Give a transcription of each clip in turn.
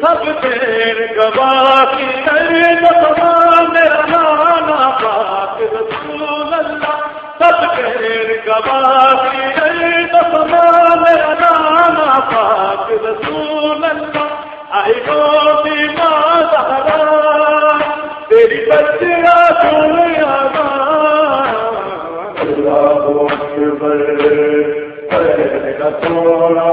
सब देर गवाही मेरा नाना पाक रसूल अल्लाह, सब देर गवाही मेरा नाना पाक रसूल अल्लाह। आई मोदी माँ ज़हरा तेरी बच्चिया दुनियादा, अल्लाहु अकबर मेरा तोड़ा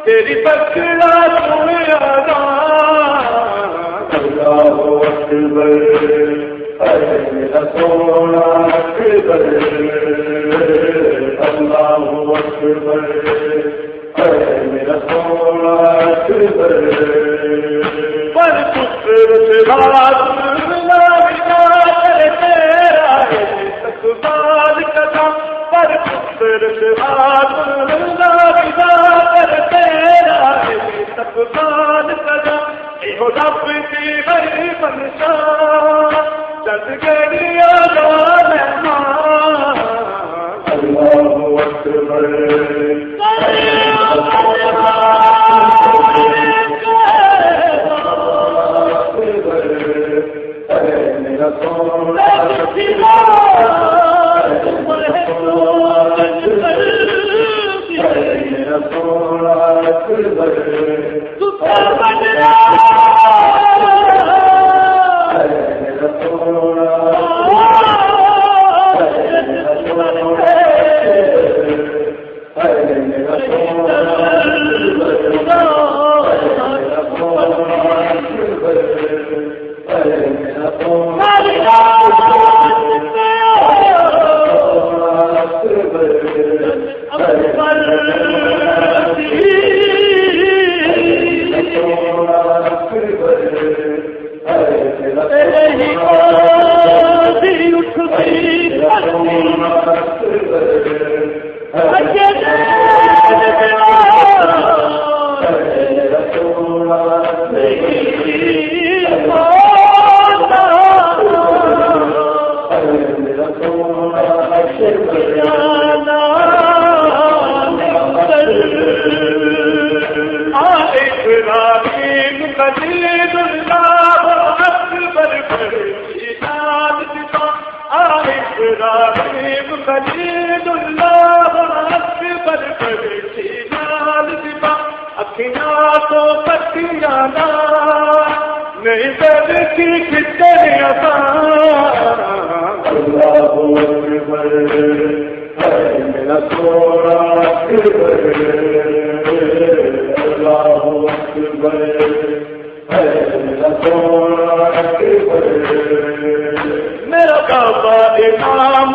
तेरी बच्चिया दुनियादा, अल्लाहु अकबर मेरा सोना अकबर, अल्लाहु अकबर मेरा सोना अकबर। पर पुत्र से बात तेरा इस्तकबाल कदा, पर पुत्र से बात तेरा इस्तकबाल कदा। इहो रब दी वही मनशा जद गड़िया मेहमान, अल्लाहु अकबर मेरा सोना खलीलुल्लाह अकबर। बरसी नाल दिबा अखियां तो पतियां ना नहीं बरसी कितने अल्लाहु अकबर है मेरा सोना अल्लाहु अकबर है मेरा सोना मेरा काबा इमाम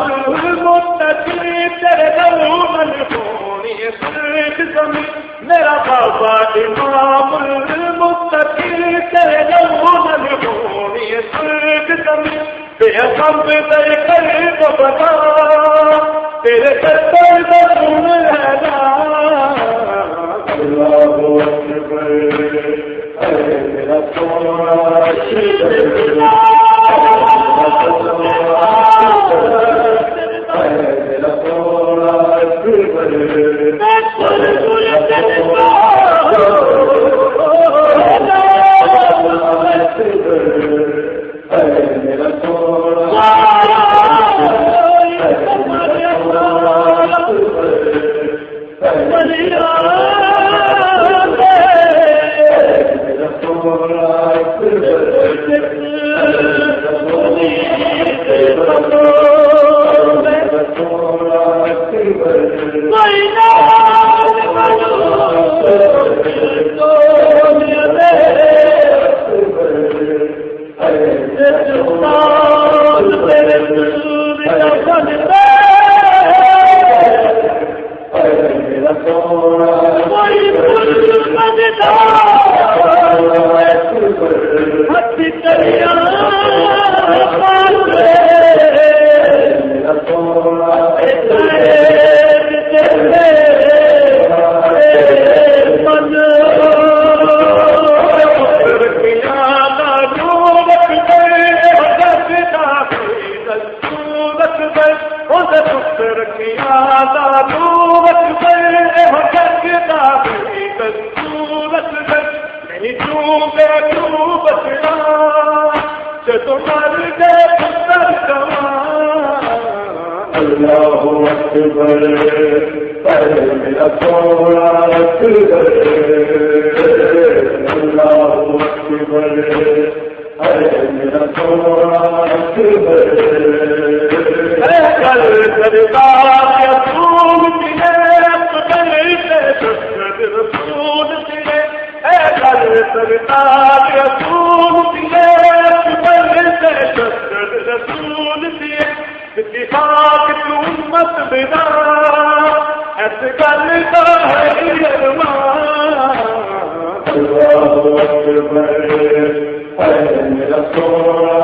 मुत्तकी तेरे दौमन होनी सिर्फ जमी मेरा काबा इमाम मुत्तकी तेरे दौमन होनी सिर्फ जमी बेहम दे कर तो बता तेरे कत्ल का सुन लेना अल्लाहु अकबर है मेरा सोना अल्लाहु अकबर है मेरा सोना अल्लाहु अकबर है मेरा सोना कल सरदार रसूल मिले कल से रसूल मिले कल सरदार रसूल मिले कल से रसूल मिले इत्तिफाक की उम्मत बिना ऐसे गल का है अरमान अल्लाहु अकबर है मेरा सोना